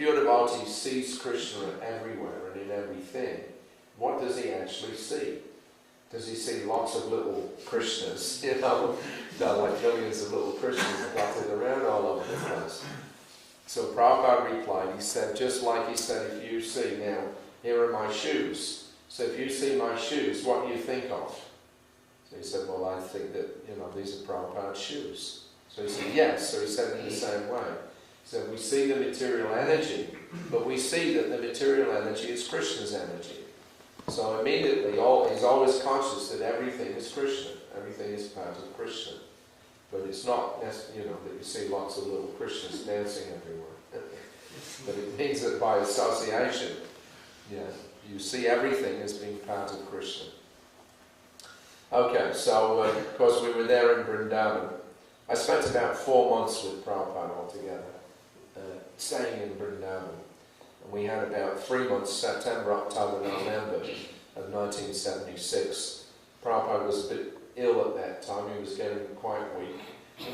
pure devotee sees Krishna everywhere and in everything, what does he actually see? Does he see lots of little Krishnas, like millions of little Krishnas dotted around all over the place? So Prabhupada replied, he said, just like he said, if you see, now, here are my shoes. So if you see my shoes, what do you think of? So he said, well, I think that, these are Prabhupada's shoes. So he said, yes. So he said in the same way. He said, we see the material energy, but we see that the material energy is Krishna's energy. So immediately, he's always conscious that everything is Krishna. Everything is part of Krishna. But it's not, that you see lots of little Krishnas dancing everywhere. But it means that by association, you see everything as being part of Krishna. Okay, so of course we were there in Vrindavan. I spent about 4 months with Prabhupada altogether, staying in Vrindavan. And we had about 3 months, September, October, November of 1976. Prabhupada was a bit ill at that time. He was getting quite weak.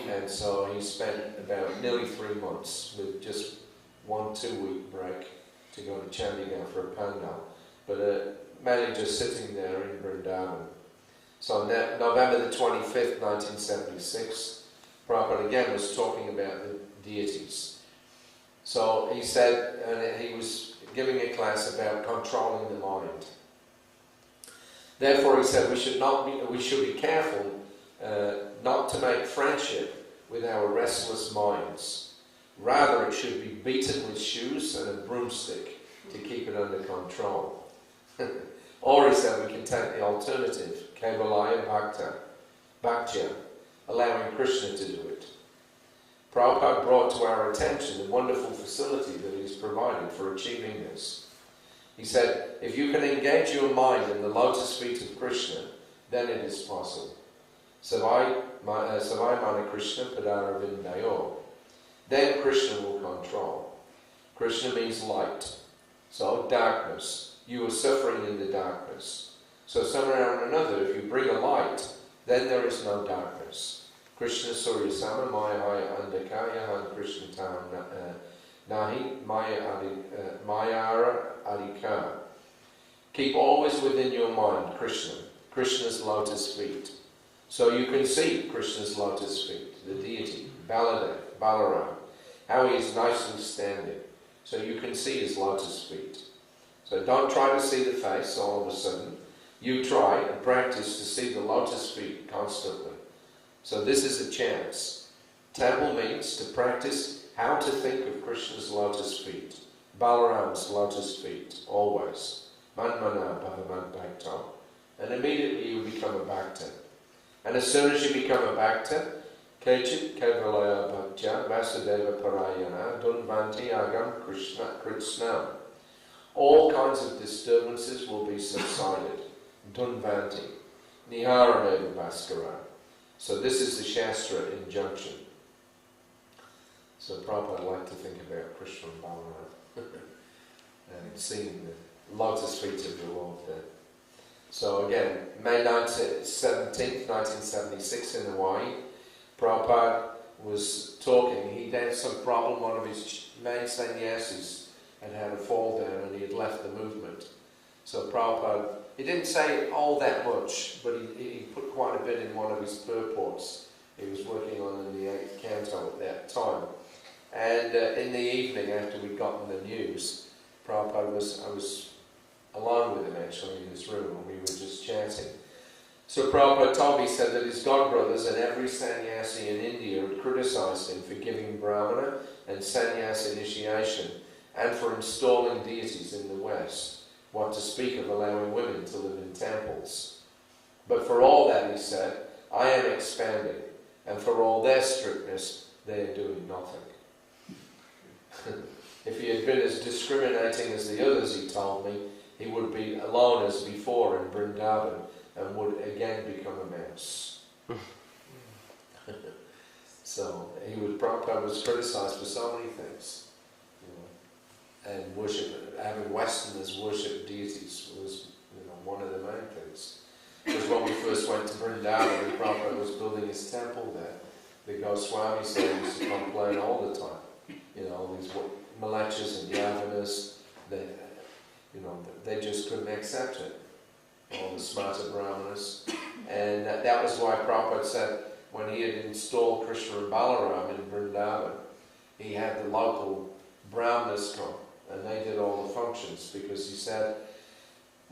And so he spent about nearly 3 months with just 1-2 week break to go to Chandigarh for a pandal. But mainly just sitting there in Vrindavan. So November the 25th, 1976, Prabhupada again was talking about the deities. So he said, and he was giving a class about controlling the mind. Therefore, he said we should be careful not to make friendship with our restless minds. Rather, it should be beaten with shoes and a broomstick to keep it under control. Or he said we can take the alternative, Kevalaya Bhaktya, allowing Krishna to do it. Prabhupada brought to our attention the wonderful facility that he's provided for achieving this. He said, if you can engage your mind in the lotus feet of Krishna, then it is possible. Savai mana Krishna padara vindayo. Then Krishna will control. Krishna means light. So darkness. You are suffering in the darkness. So somehow or another, if you bring a light, then there is no darkness. Krishna Surya Sama Maya Andakaya Han Krishna Tam Nahi Mayara Adhika. Keep always within your mind Krishna, Krishna's lotus feet. So you can see Krishna's lotus feet, the deity, Balaram, how he is nicely standing. So you can see his lotus feet. So don't try to see the face all of a sudden. You try and practice to see the lotus feet constantly. So this is a chance. Temple means to practice how to think of Krishna's lotus feet, Balaram's lotus feet, always. Manmana bhavaman bhakta. And immediately you become a bhakta. And as soon as you become a bhakta, Kechit Kevalaya Bhaktya Vasudeva Parayana Dunvanti Agam Krsna. All kinds of disturbances will be subsided. Dunvanti. Niharaneva Bhaskara. So this is the Shastra injunction. So Prabhupada liked to think about Krishna and Balaram and seeing the lotus feet of the Lord there. So again, May 17th, 1976 in Hawaii, Prabhupada was talking. He had some problem. One of his main sannyasis had a fall down and he had left the movement. So Prabhupada, he didn't say all that much, but he put quite a bit in one of his purports he was working on in the 8th canto at that time. And in the evening, after we'd gotten the news, Prabhupada I was alone with him actually in his room, and we were just chatting. So Prabhupada told me, he said that his godbrothers and every sannyasi in India had criticized him for giving Brahmana and sannyas initiation and for installing deities in the West. What to speak of allowing women to live in temples. But for all that, he said, I am expanding, and for all their strictness, they are doing nothing. If he had been as discriminating as the others, he told me, he would be alone as before in Vrindavan and would again become a mouse. So Prabhupada was criticized for so many things. And having Westerners worship deities was, one of the main things. Because when we first went to Vrindavan and Prabhupada was building his temple there, the Goswamis there used to complain all the time. All these Malachas and Yavanas, they just couldn't accept it. All the smarter Brahmanas. And that was why Prabhupada said when he had installed Krishna and Balaram in Vrindavan, he had the local Brahmanas come and they did all the functions, because he said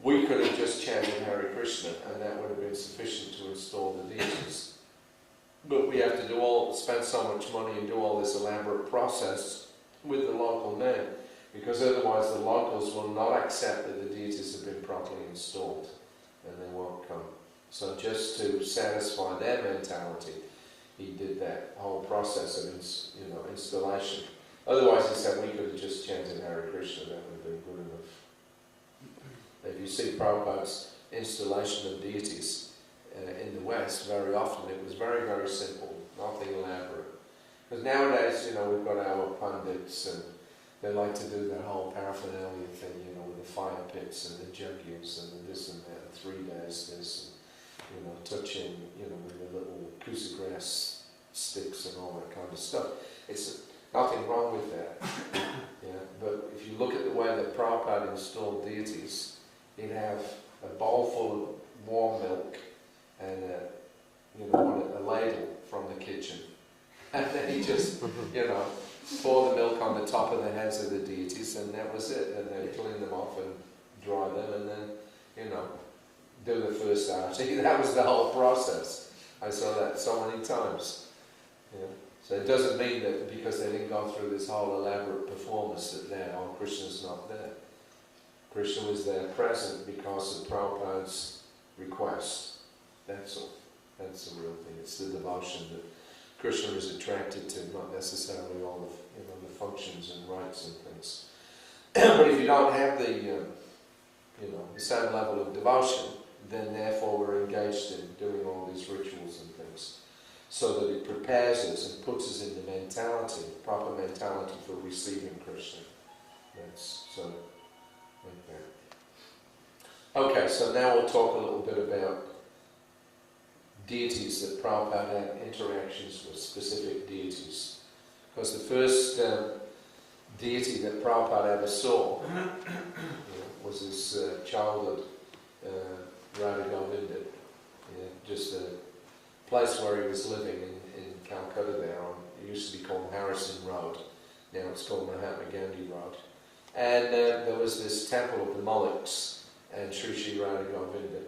we could have just chanted Hare Krishna and that would have been sufficient to install the deities. But we have to spend so much money and do all this elaborate process with the local men, because otherwise the locals will not accept that the deities have been properly installed and they won't come. So just to satisfy their mentality, he did that whole process of installation. Otherwise he said we could have just chanted Hare Krishna, that would have been good enough. If you see Prabhupada's installation of deities in the West, very often it was very, very simple, nothing elaborate. Because nowadays, we've got our pundits and they like to do that whole paraphernalia thing, with the fire pits and the juggies and the this and that, and 3 days this, and, touching, with the little kusa grass sticks and all that kind of stuff. It's nothing wrong with that. Yeah, but if you look at the way that Prabhupada installed deities, he'd have a bowl full of warm milk and a ladle from the kitchen. And then he just, pour the milk on the top of the heads of the deities, and that was it. And then clean them off and dry them, and then, do the first arati. That was the whole process. I saw that so many times. Yeah. So it doesn't mean that because they didn't go through this whole elaborate performance that Krishna's not there. Krishna was there present because of Prabhupada's request. That's all. That's the real thing. It's the devotion that Krishna is attracted to, not necessarily all of the functions and rites and things. But if you don't have the same level of devotion, then therefore we're engaged in doing all these rituals and things, so that it prepares us and puts us in the mentality, proper mentality for receiving Krishna. That's so. Okay, so now we'll talk a little bit about deities that Prabhupada had interactions with, specific deities. Because the first deity that Prabhupada ever saw was his childhood Radha Govinda, just a place where he was living in Calcutta there. It used to be called Harrison Road, now it's called Mahatma Gandhi Road. And there was this temple of the Mullaks and Sri Radha Govinda.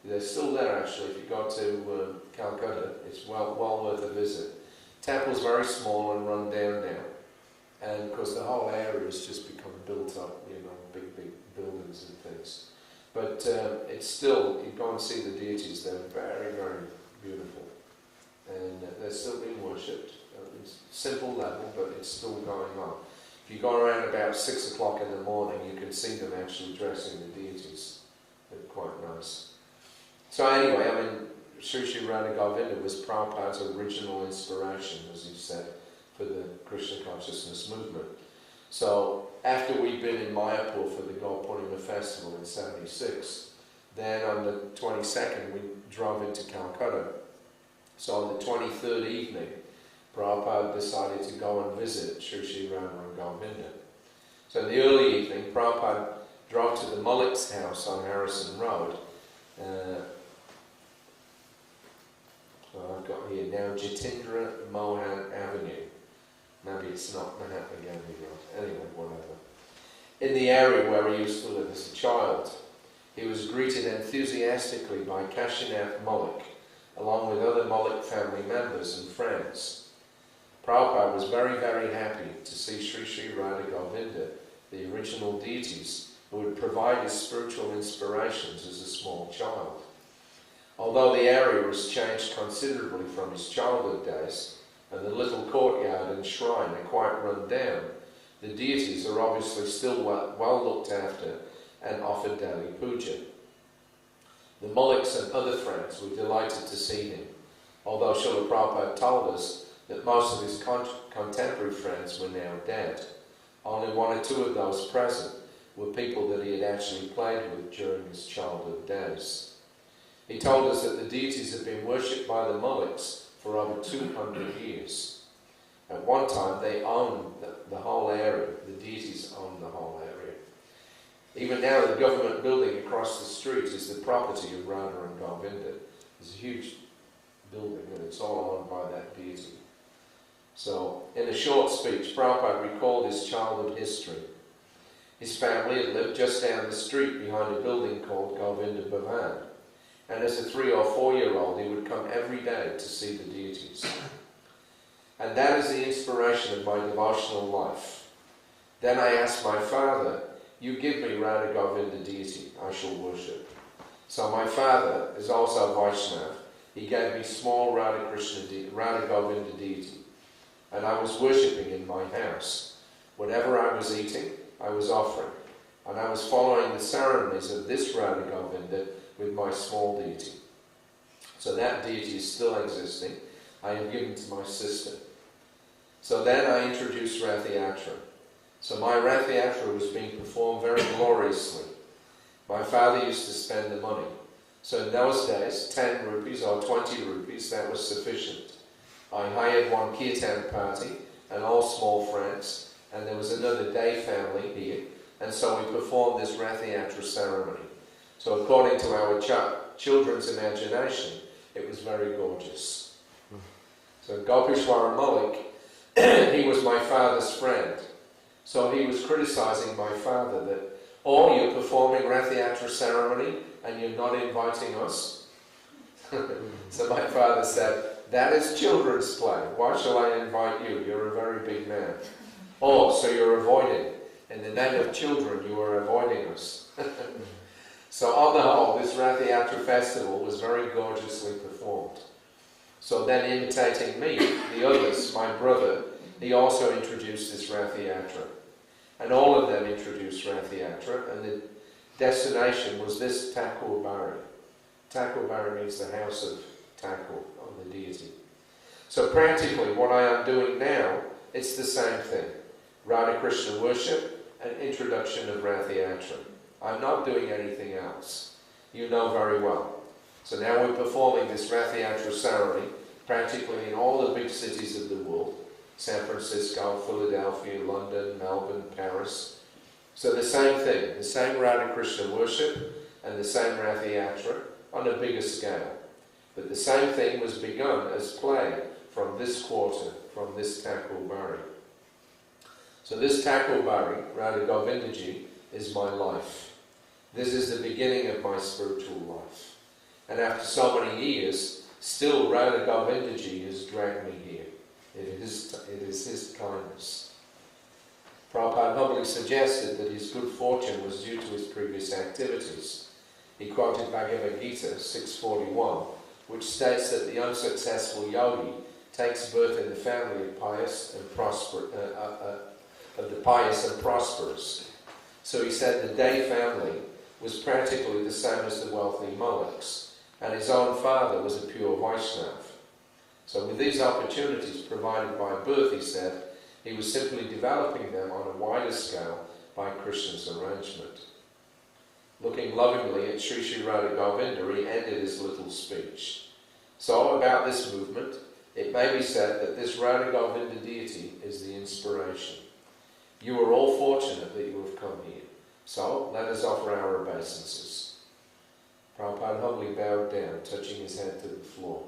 They're still there actually. If you go to Calcutta, it's well worth a visit. Temple's very small and run down now, and of course the whole area has just become built up, big buildings and things. But it's still, you go and see the deities, they're very, very beautiful, and they're still being worshipped. It's simple level, but it's still going on. If you go around about 6 o'clock in the morning, you can see them actually dressing the deities. They're quite nice. So anyway, Sri Radha Govinda was Prabhupada's original inspiration, as he said, for the Krishna consciousness movement. So after we'd been in Mayapur for the God Purnima festival in '76, then on the 22nd we drove into Calcutta. So on the 23rd evening, Prabhupada decided to go and visit Sri Radha Govinda. So in the early evening, Prabhupada drove to the Mullick's house on Harrison Road. I've got here now Jitindra Mohan Avenue. Maybe it's not Mahatma Gandhi Road. Anyway, whatever. In the area where he used to live as a child, he was greeted enthusiastically by Kashinath Mullick, along with other Mullick family members and friends. Prabhupada was very, very happy to see Sri Radha Govinda, the original deities who would provide his spiritual inspirations as a small child. Although the area has changed considerably from his childhood days, and the little courtyard and shrine are quite run down, the deities are obviously still well looked after and offered daily puja. The Mullicks and other friends were delighted to see him, although Srila Prabhupada told us that most of his contemporary friends were now dead. Only 1 or 2 of those present were people that he had actually played with during his childhood days. He told us that the deities had been worshipped by the Mullicks for over 200 years. At one time they owned the whole area. The deities owned the whole area. Even now the government building across the street is the property of Radha and Govinda. It's a huge building and it's all owned by that deity. So, in a short speech, Prabhupada recalled his childhood history. His family had lived just down the street behind a building called Govinda Bhavan. And as a 3 or 4-year-old, he would come every day to see the deities. And that is the inspiration of my devotional life. Then I asked my father, "You give me Radha Govinda deity, I shall worship." So my father is also Vaishnava. He gave me small Radha Govinda deity. And I was worshipping in my house. Whatever I was eating, I was offering. And I was following the ceremonies of this Radha Govinda with my small deity. So that deity is still existing. I have given to my sister. So then I introduced Rath Yatra. So my Rath Yatra was being performed very gloriously. My father used to spend the money. So in those days, 10 rupees or 20 rupees, that was sufficient. I hired one kirtan party and all small friends, and there was another day family here, and so we performed this Rath Yatra ceremony. So according to our children's imagination, it was very gorgeous. So Gopishwara Malik, he was my father's friend. So he was criticizing my father that, "Oh, you're performing Rath Yatra ceremony and you're not inviting us?" So my father said, "That is children's play. Why shall I invite you? You're a very big man." "Oh, so you're avoiding. In the name of children, you are avoiding us." So on the whole, this Rath Yatra festival was very gorgeously performed. So then imitating me, the others, my brother, he also introduced this Rath Yatra. And all of them introduced Rath Yatra, and the destination was this Thakur Bari. Thakur Bari means the house of Thakur, of the deity. So practically what I am doing now, it's the same thing. Radha Krishna worship and introduction of Rath Yatra. I'm not doing anything else. You know very well. So now we're performing this Rath Yatra ceremony practically in all the big cities of the world. San Francisco, Philadelphia, London, Melbourne, Paris. So the same thing, the same Radha Krishna worship and the same Rath Yatra on a bigger scale. But the same thing was begun as play from this quarter, from this Thakur Bari. So this Thakur Bari, Radha Govindaji, is my life. This is the beginning of my spiritual life. And after so many years, still Radha Govindaji has dragged me here. It is his kindness. Prabhupada humbly suggested that his good fortune was due to his previous activities. He quoted Bhagavad Gita 6:41, which states that the unsuccessful yogi takes birth in the family of the pious and prosperous. So he said the Day family was practically the same as the wealthy Maliks, and his own father was a pure Vaishnava. So with these opportunities provided by birth, he said, he was simply developing them on a wider scale by Krishna's arrangement. Looking lovingly at Sri Sri Radha Govinda, he ended his little speech. So about this movement, it may be said that this Radha Govinda deity is the inspiration. You are all fortunate that you have come here. So let us offer our obeisances. Prabhupada humbly bowed down, touching his head to the floor.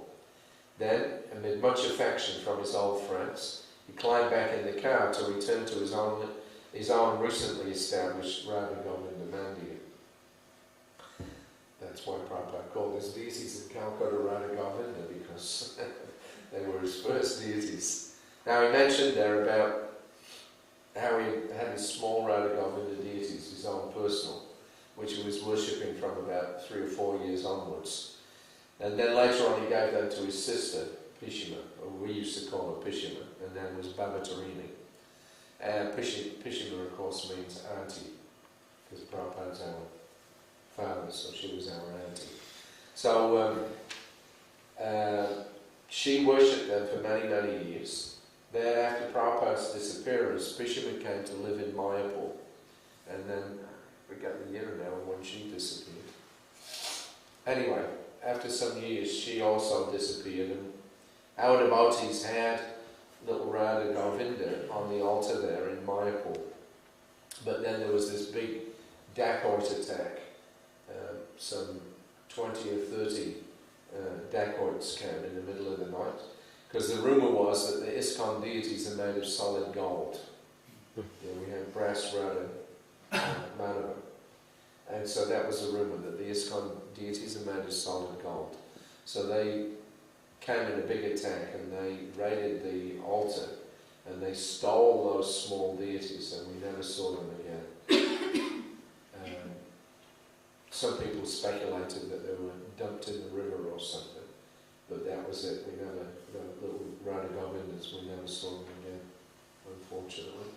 Then, amid much affection from his old friends, he climbed back in the car to return to his own recently established Radha Govinda Mandir. That's why Prabhupada called his deities in Calcutta Radha Govinda, because they were his first deities. Now he mentioned there about how he had his small Radha Govinda deities, his own personal, which he was worshipping from about 3 or 4 years onwards. And then later on he gave them to his sister, Pishima, or we used to call her Pishima, and then was Babatarini. Pishima, of course, means auntie, because Prabhupada's our father, so she was our auntie. So she worshipped them for many, many years. Then after Prabhupada's disappearance, Pishima came to live in Mayapur, and then we got the year now when she disappeared. Anyway, after some years she also disappeared, and our devotees had little Radha Govinda on the altar there in Mayapur. But then there was this big dacoit attack. Some 20 or 30 dacoits came in the middle of the night. Because the rumour was that the ISKCON deities are made of solid gold. We have brass Radha Madhava. And so that was the rumour, that the ISKCON deities are made of solid gold. So they came in a big attack and they raided the altar and they stole those small deities and we never saw them again. Some people speculated that they were dumped in the river or something, but that was it. We never, the little Radha Govindas, we never saw them again, unfortunately.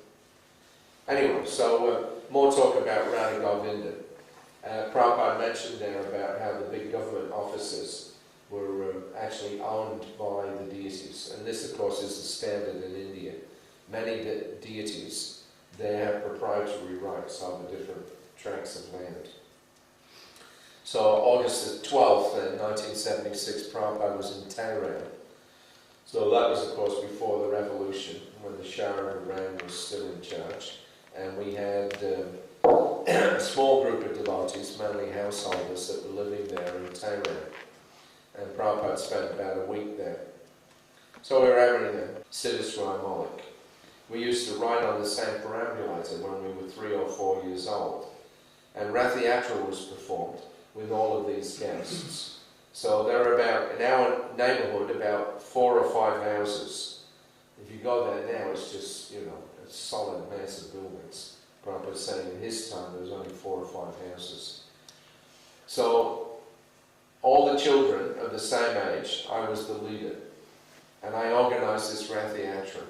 Anyway, so more talk about Radha Govinda. Prabhupada mentioned there about how the big government offices were actually owned by the deities. And this, of course, is the standard in India. Many deities, they have proprietary rights over different tracts of land. So August the 12th, 1976, Prabhupada was in Tehran. So that was, of course, before the revolution, when the Shah of Iran was still in charge. And we had a small group of devotees, mainly householders, that were living there in Tehran. And Prabhupada spent about a week there. So we were having a Siddhaswara Moloch. We used to ride on the same perambulator when we were 3 or 4 years old. And Rath Yatra was performed with all of these guests. So there are about, in our neighbourhood, about 4 or 5 houses. If you go there now, it's just, you know, a solid mass of buildings. Prabhupada saying in his time there was only 4 or 5 houses. So all the children of the same age, I was the leader. And I organised this Rath Yatra.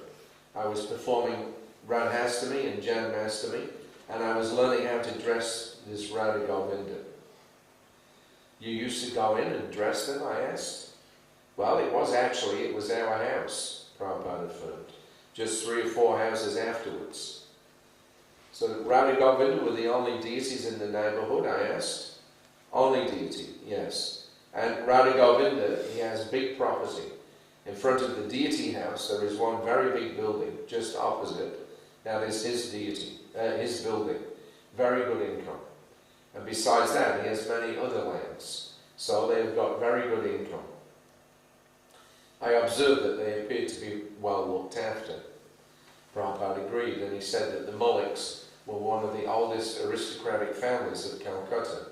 I was performing Radhastami and Janmastami, and I was learning how to dress this Radha Govinda. You used to go in and dress them, I asked. Well, it was our house, Prabhupada affirmed. Just 3 or 4 houses afterwards. So Radha Govinda were the only deities in the neighbourhood, I asked. Only deity, yes. And Radha Govinda, he has big property. In front of the deity house, there is one very big building, just opposite. Now there's his deity, his building. Very good income. And besides that, he has many other lands. So they've got very good income. I observed that they appeared to be well looked after. Prabhupada agreed, and he said that the Moliks were one of the oldest aristocratic families of Calcutta.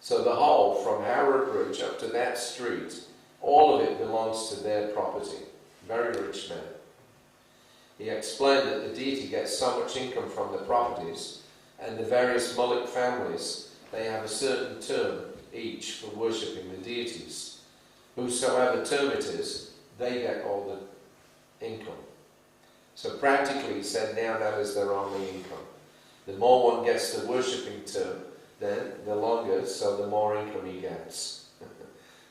So the whole, from Howard Bridge up to that street, all of it belongs to their property. Very rich man. He explained that the deity gets so much income from the properties, and the various Mullik families, they have a certain term each for worshipping the deities. Whosoever term it is, they get all the income. So practically, he said, now that is their only income. The more one gets the worshipping term, then the longer, so the more income he gets.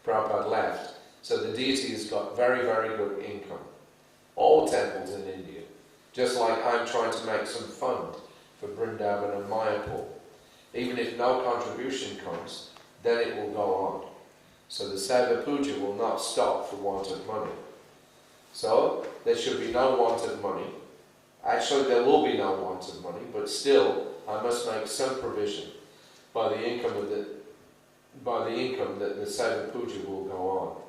Prabhupada laughed. So the deity has got very, very good income. All temples in India. Just like I'm trying to make some fund for Vrindavan and Mayapur. Even if no contribution comes, then it will go on. So the Seva Puja will not stop for want of money. So there should be no want of money. Actually, there will be no want of money, but still, I must make some provision by the income that the Seva Puja will go on.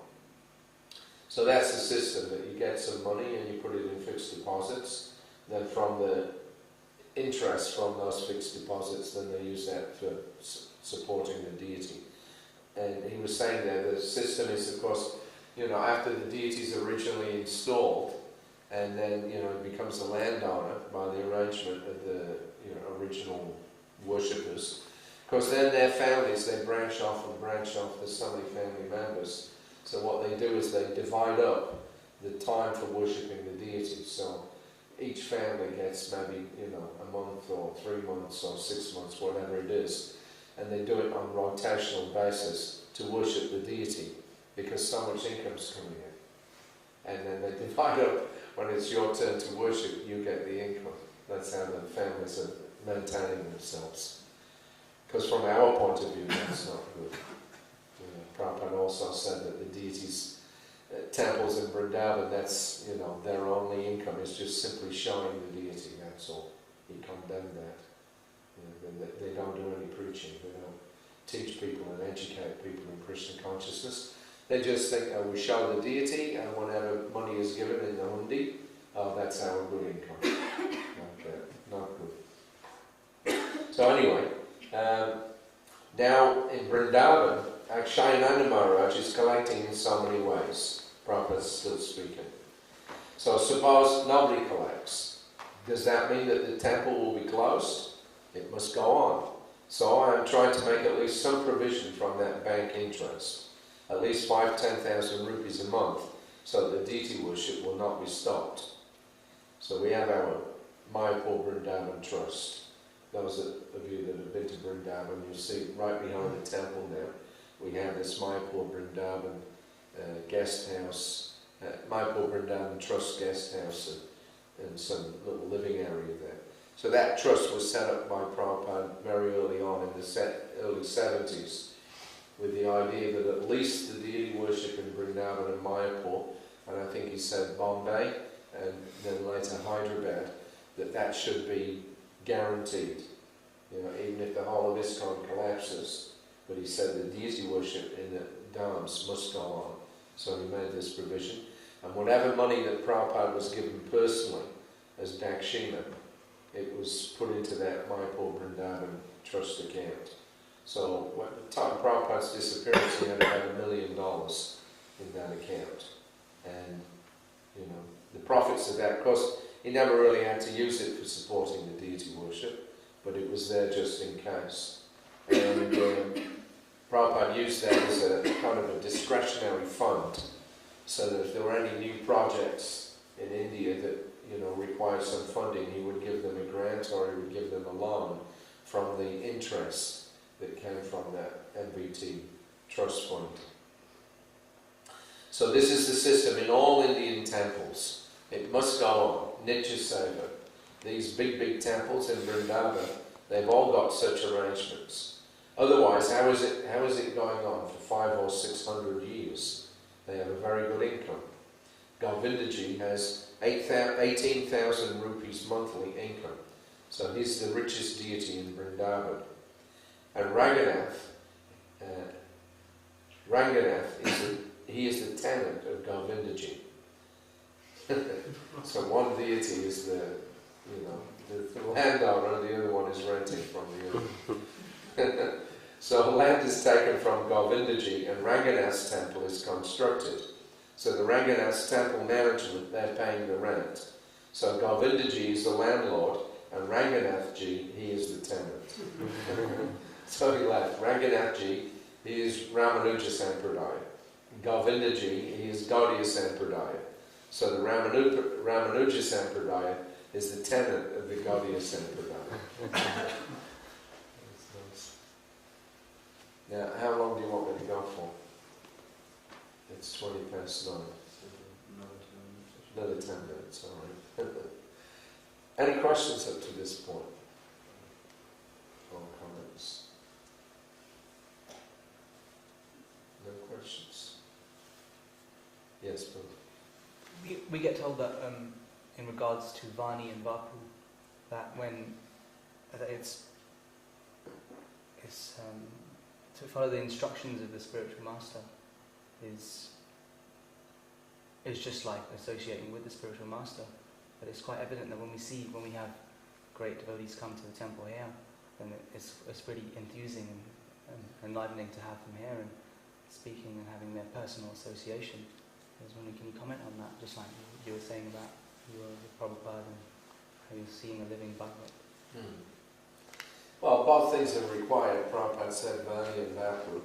So that's the system, that you get some money and you put it in fixed deposits. Then from the interest from those fixed deposits, then they use that for supporting the deity. And he was saying there, the system is, of course, you know, after the deity is originally installed, and then, you know, it becomes a landowner by the arrangement of the, you know, original worshippers. Because then their families, they branch off, there's so many family members. So what they do is they divide up the time for worshipping the deity. So each family gets maybe, you know, a month or 3 months or 6 months, whatever it is. And they do it on a rotational basis to worship the deity because so much income's coming in. And then they divide up, when it's your turn to worship, you get the income. That's how the families are maintaining themselves. Because from our point of view, that's not good. Prabhupada also said that the deities, temples in Vrindavan, that's, you know, their only income is just simply showing the deity, that's all. He condemned that. You know, they don't do any preaching, they don't teach people and educate people in Krishna consciousness. They just think, oh, we show the deity, and whenever money is given in the hundi, oh, that's our good income. Not good. So anyway, now in Vrindavan, Akshayananda Maharaj is collecting in so many ways. Prabhupada is still speaking. So suppose nobody collects. Does that mean that the temple will be closed? It must go on. So I am trying to make at least some provision from that bank interest. At least 10,000 rupees a month, so that deity worship will not be stopped. So we have our Mayapur Vrindavan Trust. Those of you that have been to Vrindavan, you'll see right behind the temple now, we have this Mayapur Vrindavan guest house, Mayapur Vrindavan Trust guest house, and some little living area there. So that trust was set up by Prabhupada very early on in the early 70s, with the idea that at least the deity worship in Vrindavan and Mayapur, and I think he said Bombay, and then later Hyderabad, that should be guaranteed. You know, even if the whole of ISKCON collapses, but he said the deity worship in the dhams must go on. So he made this provision. And whatever money that Prabhupada was given personally as dakshina, it was put into that Mayapur Vrindavan trust account. So at the time of Prabhupada's disappearance, he had about $1 million in that account. And, you know, the profits of that, of course, he never really had to use it for supporting the deity worship, but it was there just in case. And Prabhupada used that as a kind of a discretionary fund, so that if there were any new projects in India that, you know, required some funding, he would give them a grant or he would give them a loan from the interest that came from that MVT trust fund. So this is the system in all Indian temples. It must go on. Nitya Seva. These big temples in Vrindavan, they've all got such arrangements. Otherwise, how is it going on for 500 or 600 years? They have a very good income. Govindaji has 18,000 rupees monthly income. So he's the richest deity in Vrindavan. And Ranganath is the tenant of Govindaji. So one deity is the landowner, the other one is renting from the other. So land is taken from Govindaji and Ranganath's temple is constructed. So the Ranganath's temple management, they're paying the rent. So Govindaji is the landlord and Ranganathji, he is the tenant. So he left. Ranganathji, he is Ramanuja Sampradaya. Govindaji, he is Gaudiya Sampradaya. So the Ramanuja Sampradaya is the tenant of the Gaudiya Sampradaya. Now, how long do you want me to go for? It's 20 past 9. Another 10 minutes, all right. Any questions up to this point? Or comments? No questions? Yes, Bill. We get told that in regards to Vani and Vapu, that when it's to follow the instructions of the spiritual master is just like associating with the spiritual master. But it's quite evident that when we have great devotees come to the temple here, then it's pretty enthusing and enlivening to have them here and speaking and having their personal association. I was wondering, can you comment on that? Just like you were saying about you were with Prabhupada and how you're seeing a living Bhagavad. Well, both things are required. Prabhupada said Vani and Vapu.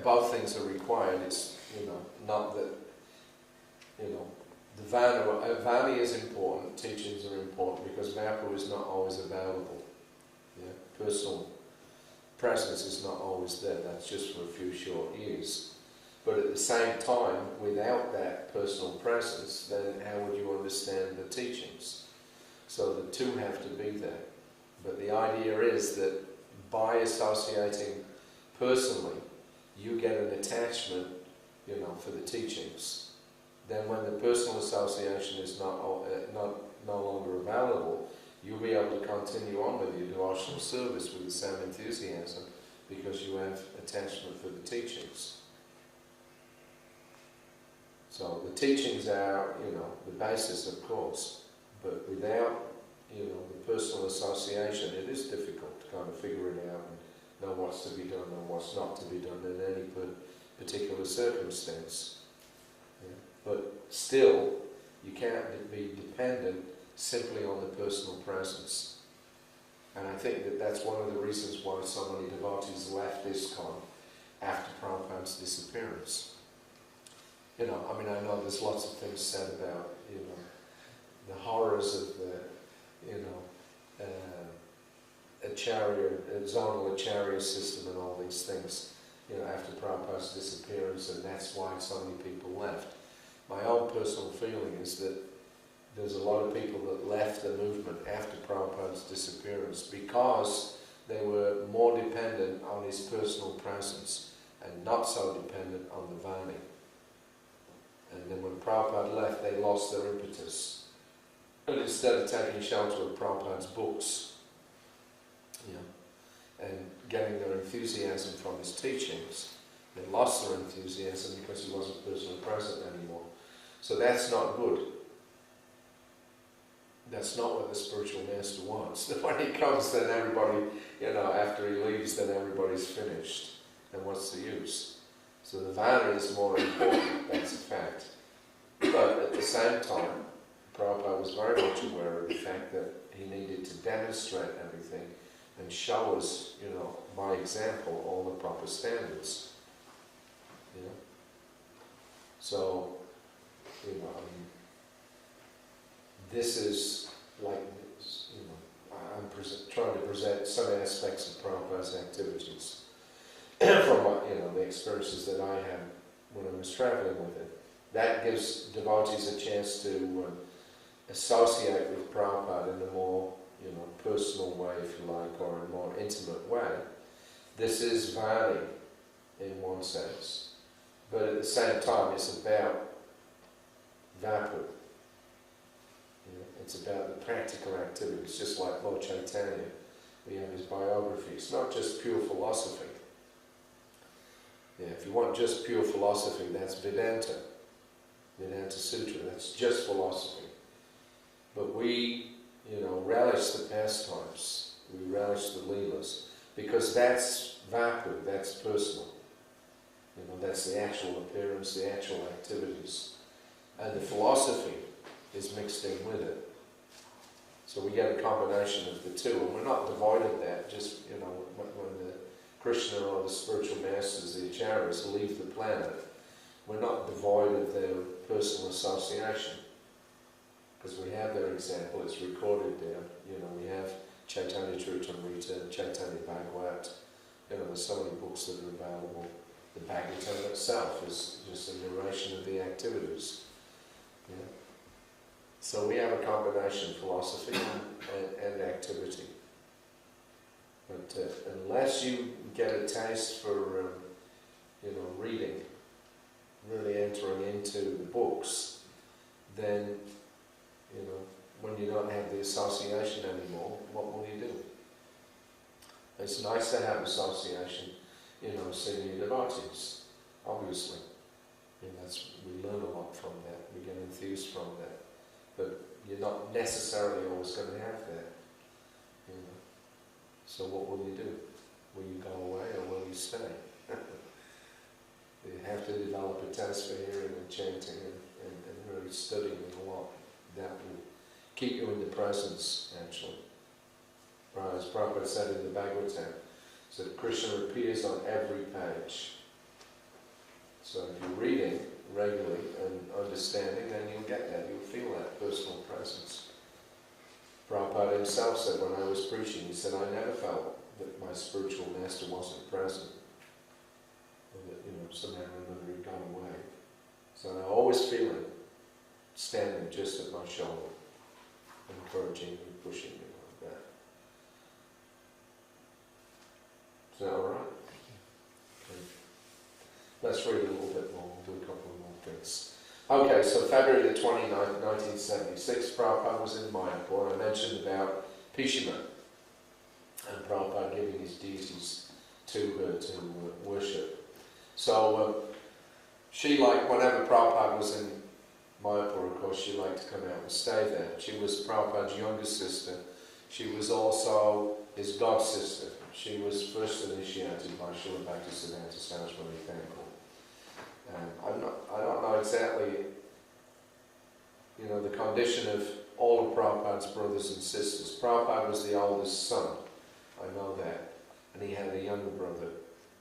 Both things are required. It's, not that, the Vani is important, teachings are important, because Vapu is not always available. Yeah? Personal presence is not always there. That's just for a few short years. But at the same time, without that personal presence, then how would you understand the teachings? So the two have to be there. But the idea is that by associating personally, you get an attachment, for the teachings, then when the personal association is no longer available, you'll be able to continue on with your devotional service with the same enthusiasm because you have attachment for the teachings. So the teachings are, the basis, of course, but without, the personal association, it is difficult to kind of figure it out and know what's to be done and what's not to be done in any particular circumstance. Yeah. But still, you can't be dependent simply on the personal presence. And I think that that's one of the reasons why so many devotees left ISKCON after Prabhupada's disappearance. I know there's lots of things said about, the horrors of the, zonal acharya system and all these things, after Prabhupada's disappearance, and that's why so many people left. My own personal feeling is that there's a lot of people that left the movement after Prabhupada's disappearance because they were more dependent on his personal presence and not so dependent on the Vani. And then when Prabhupada left, they lost their impetus. And instead of taking shelter of Prabhupada's books, and getting their enthusiasm from his teachings, they lost their enthusiasm because he wasn't personally present anymore. So that's not good. That's not what the spiritual master wants. When he comes, then everybody, after he leaves, then everybody's finished. And what's the use? So the Vani is more important, that's a fact. But at the same time, Prabhupada was very much aware of the fact that he needed to demonstrate everything and show us, by example, all the proper standards. So, this is like, I'm trying to present some aspects of Prabhupada's activities from the experiences that I had when I was traveling with him. That gives devotees a chance to associate with Prabhupada in a more personal way, if you like, or in a more intimate way. This is Vani in one sense, but at the same time it's about Vapu. It's about the practical activities, just like Lord Chaitanya. We have his biography. It's not just pure philosophy. If you want just pure philosophy, that's Vedanta. Vedanta Sutra, that's just philosophy. But we, relish the pastimes, we relish the Leelas, because that's Vapu, that's personal. That's the actual appearance, the actual activities. And the philosophy is mixed in with it. So we get a combination of the two, and we're not devoid of that. Just, when the Krsna or the spiritual masters, the acharyas, leave the planet, we're not devoid of their personal association. Because we have their example, it's recorded there. We have Chaitanya Charitamrita, Chaitanya Bhagavat. There's so many books that are available. The Bhagavatam itself is just a narration of the activities. So we have a combination of philosophy and activity. But unless you get a taste for, reading, really entering into the books, then, when you don't have the association anymore, what will you do? It's nice to have association, senior devotees, obviously. We learn a lot from that, we get enthused from that. But you're not necessarily always going to have that. So what will you do? Will you go away or will you stay? You have to develop a taste for hearing and chanting and really studying a lot. That will keep you in the presence, actually. As Prabhupada said in the Bhagavatam, so Krishna appears on every page. So if you're reading regularly and understanding, then you'll get that, you'll feel that personal presence. Prabhupada himself said when I was preaching, he said, I never felt that my spiritual master wasn't present. Or that, somehow or another he'd gone away. So I always feel him standing just at my shoulder, encouraging me, pushing me like that. Is that alright? Okay. Let's read a little bit more. We'll do things. Okay, so February the 29th, 1976, Prabhupada was in Mayapur, and I mentioned about Pishima, and Prabhupada giving his deities to her to worship. So she, like, whenever Prabhupada was in Mayapur, of course, she liked to come out and stay there. She was Prabhupada's younger sister. She was also his god sister. She was first initiated by Srila Bhaktisiddhanta Saraswati Thakur. I don't know exactly, the condition of all of Prabhupada's brothers and sisters. Prabhupada was the oldest son, I know that, and he had a younger brother,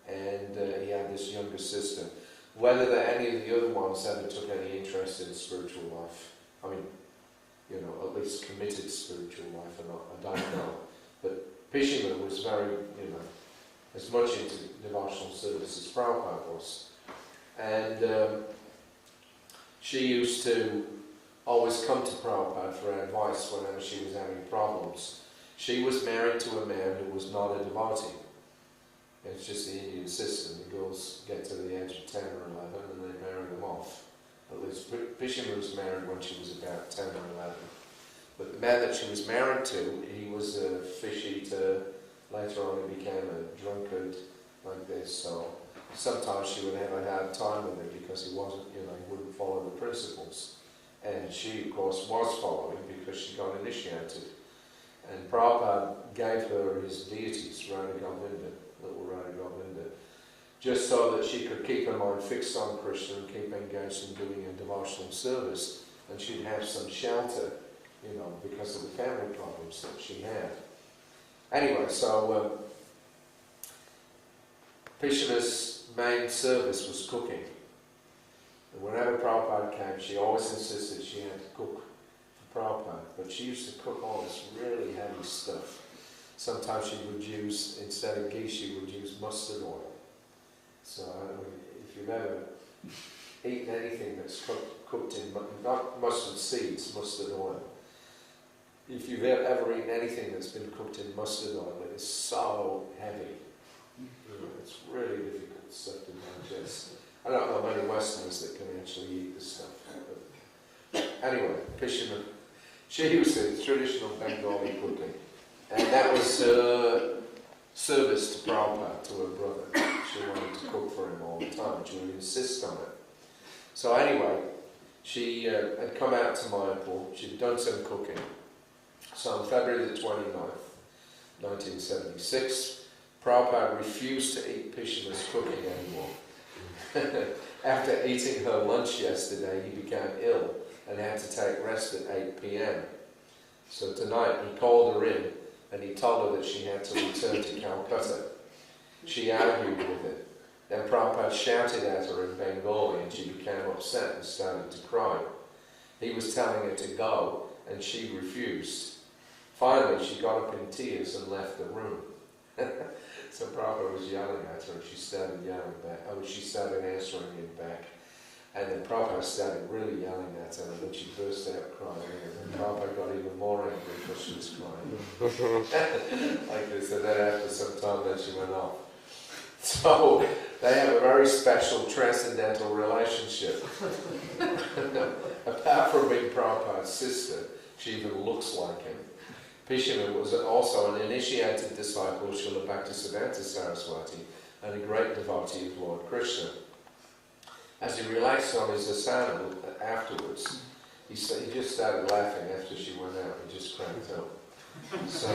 and he had this younger sister. Whether any of the other ones ever took any interest in spiritual life, at least committed spiritual life or not, I don't know. But Pishima was very, as much into devotional service as Prabhupada was. And she used to always come to Prabhupada for advice whenever she was having problems. She was married to a man who was not a devotee. It's just the Indian system. The girls get to the age of 10 or 11 and they marry them off. At least Pishima was married when she was about 10 or 11. But the man that she was married to, he was a fish eater. Later on he became a drunkard like this. So sometimes she would have a hard time with him because he wasn't, he wouldn't follow the principles. And she, of course, was following because she got initiated. And Prabhupada gave her his deities, Radha Govinda, little Radha Govinda, just so that she could keep her mind fixed on Krishna and keep engaged in doing a devotional service, and she'd have some shelter, because of the family problems that she had. Anyway, so Pishima's main service was cooking. And whenever Prabhupada came, she always insisted she had to cook for Prabhupada, but she used to cook all this really heavy stuff. Sometimes she would use, instead of ghee, she would use mustard oil. So if you've ever eaten anything that's cooked in, not mustard seeds, mustard oil. If you've ever eaten anything that's been cooked in mustard oil, it is so heavy. It's really difficult stuff to digest. I don't know many Westerners that can actually eat this stuff. But anyway, Pishima, she used the traditional Bengali cooking. And that was her service to Prabhupada, to her brother. She wanted to cook for him all the time. She would insist on it. So anyway, she had come out to Mayapur. She'd done some cooking. So on February the 29th, 1976, Prabhupada refused to eat Pishima's cooking anymore. After eating her lunch yesterday, he became ill and had to take rest at 8 p.m. So tonight he called her in and he told her that she had to return to Calcutta. She argued with him. Then Prabhupada shouted at her in Bengali and she became upset and started to cry. He was telling her to go and she refused. Finally she got up in tears and left the room. So Prabhupada was yelling at her and she started yelling back. She started answering him back. And then Prabhupada started really yelling at her and then she burst out crying. And then Prabhupada got even more angry because she was crying. Like this. And then after some time then she went off. So they have a very special transcendental relationship. Apart from being Prabhupada's sister, she even looks like him. Pishima was also an initiated disciple of Srila Bhaktisiddhanta Saraswati and a great devotee of Lord Krishna. As he relaxed on his asana afterwards, he just started laughing after she went out. He just cracked up. So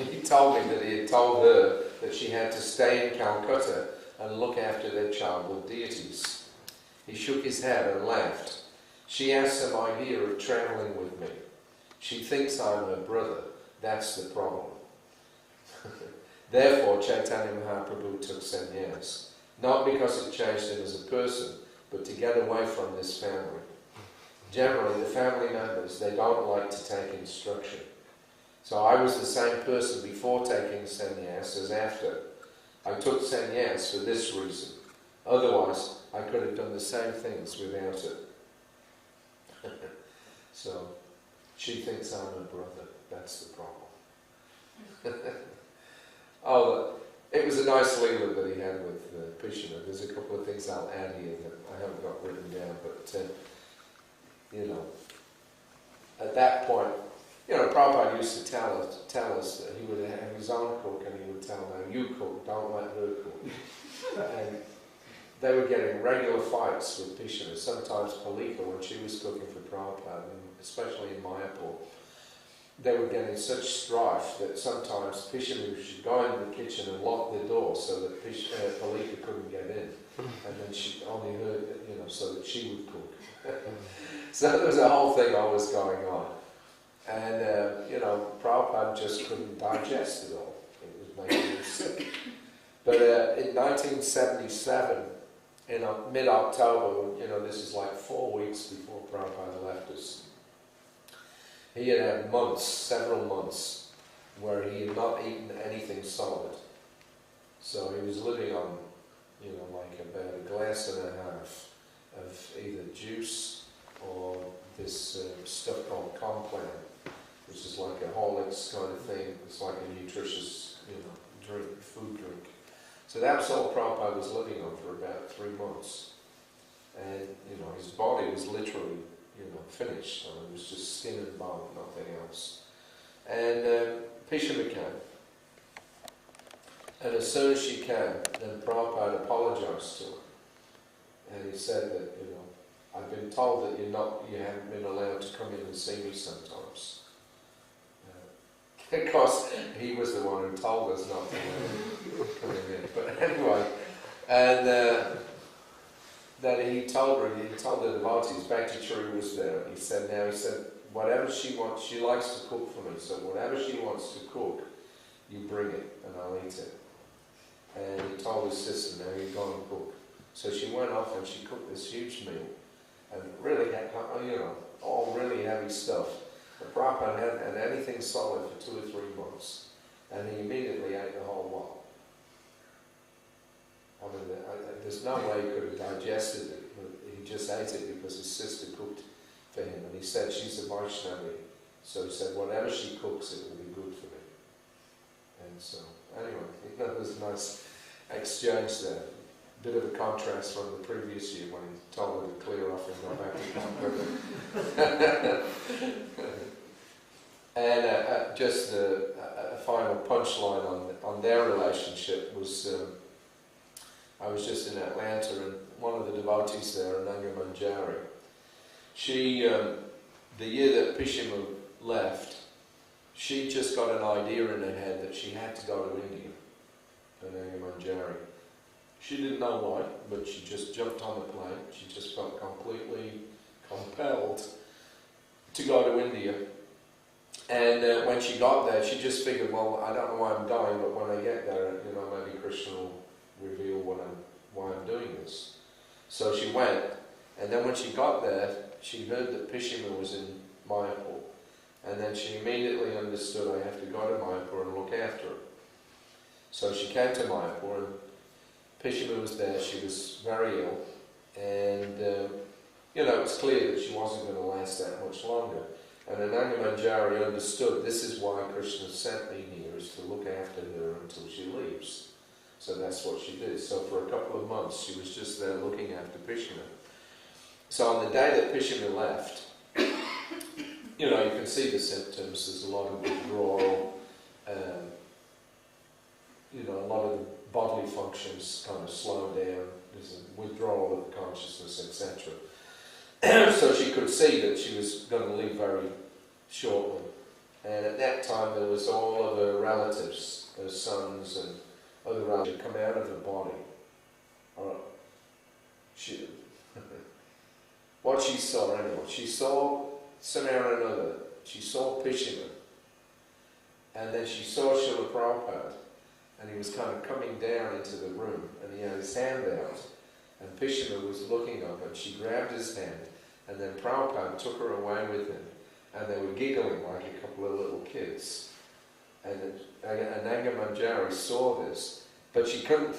he told me that he had told her that she had to stay in Calcutta and look after their childhood deities. He shook his head and laughed. She has some idea of travelling with me. She thinks I'm her brother. That's the problem. Therefore, Chaitanya Mahaprabhu took sannyas. Not because it changed him as a person, but to get away from this family. Generally, the family members, they don't like to take instruction. So I was the same person before taking sannyas as after. I took sannyas for this reason. Otherwise, I could have done the same things without it. So, she thinks I'm her brother. That's the problem. Oh, it was a nice leela that he had with Pishna. There's a couple of things I'll add here that I haven't got written down, but at that point, Prabhupada used to tell us that he would have his own cook, and he would tell them, "You cook, don't let her cook." And they were getting regular fights with Pishna. Sometimes Palika, when she was cooking for Prabhupada, and especially in Mayapur, they were getting such strife that sometimes Pishna should go into the kitchen and lock the door so that Palika couldn't get in. And then she only heard, so that she would cook. So there was a whole thing always going on. And, Prabhupada just couldn't digest it all. It was making him sick. But in 1977, in mid-October, this is like 4 weeks before Prabhupada left us, he had months, several months, where he had not eaten anything solid. So he was living on, like about a glass and a half of either juice or this stuff called Complan, which is like a Horlicks kind of thing. It's like a nutritious, food drink. So that's all Prabhupada was living on for about 3 months. And, his body was literally, finished. It was just skin and bone, nothing else. And Pishna came. And as soon as she came, then Prabhupada apologized to her. And he said that, I've been told that you haven't been allowed to come in and see me sometimes. Because he was the one who told us not to come in. But anyway, and that he told the devotees, Bhakti was there, and he said, whatever she wants, she likes to cook for me, so whatever she wants to cook, you bring it, and I'll eat it. And he told his sister, now you go and cook. So she went off and she cooked this huge meal, and really had, all really heavy stuff. But Prabhupada hadn't had anything solid for 2 or 3 months, and he immediately ate the whole lot. There's no way he could have digested it. He just ate it because his sister cooked for him, and he said she's a Vaishnavi. So he said, whatever she cooks, it will be good for me. And so, anyway, there's a nice exchange there. Bit of a contrast from the previous year when he told her to clear off and go back to Calcutta. And just a final punchline on their relationship was, I was just in Atlanta, and one of the devotees there, Ananga Manjari, she, the year that Pishima left, she just got an idea in her head that she had to go to India, Ananga Manjari. She didn't know why, but she just jumped on the plane. She just felt completely compelled to go to India. And when she got there, she just figured, well, I don't know why I'm going, but when I get there, maybe Krishna will reveal why I'm doing this. So she went, and then when she got there, she heard that Pishima was in Mayapur. And then she immediately understood, I have to go to Mayapur and look after her. So she came to Mayapur, and Pishima was there. She was very ill, and it was clear that she wasn't going to last that much longer. And Ananga Manjari understood, this is why Krishna sent me here, is to look after her until she leaves. So that's what she did. So for a couple of months, she was just there looking after Pishima. So on the day that Pishima left, you can see the symptoms. There's a lot of withdrawal, a lot of the bodily functions kind of slow down. There's a withdrawal of consciousness, etc. So she could see that she was going to leave very shortly. And at that time, there was all of her relatives, her sons and other relatives, come out of her body. What she saw anyway, she saw somehow or another, she saw Pishima, and then she saw Srila Prabhupada, and he was kind of coming down into the room, and he had his hand out, and Pishima was looking up, and she grabbed his hand, and then Prabhupada took her away with him, and they were giggling like a couple of little kids. And Ananga Manjari saw this, but she couldn't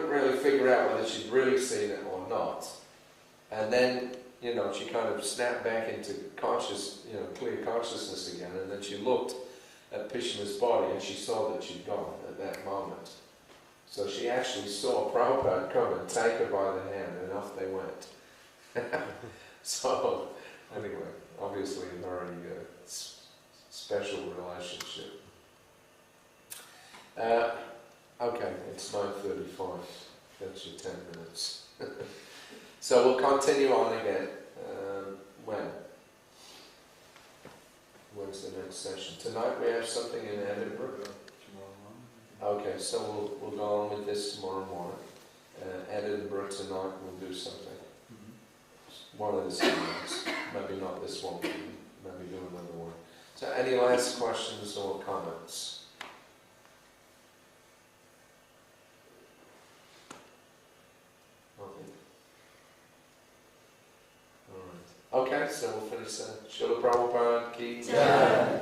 really figure out whether she'd really seen it or not. And then, she kind of snapped back into clear consciousness again, and then she looked at Pishima's body, and she saw that she'd gone at that moment. So she actually saw Prabhupada come and take her by the hand, and off they went. So, anyway, obviously a very special relationship. Okay, it's 9:35. That's your 10 minutes. So we'll continue on again. When? When's the next session? Tonight we have something in Edinburgh. Okay, so we'll go on with this tomorrow morning. Edinburgh tonight we'll do something. One of the evenings. Maybe not this one, maybe do another one. So any last questions or comments? Nothing? Alright. Okay, so we'll finish that. Srila Prabhupada ki jai.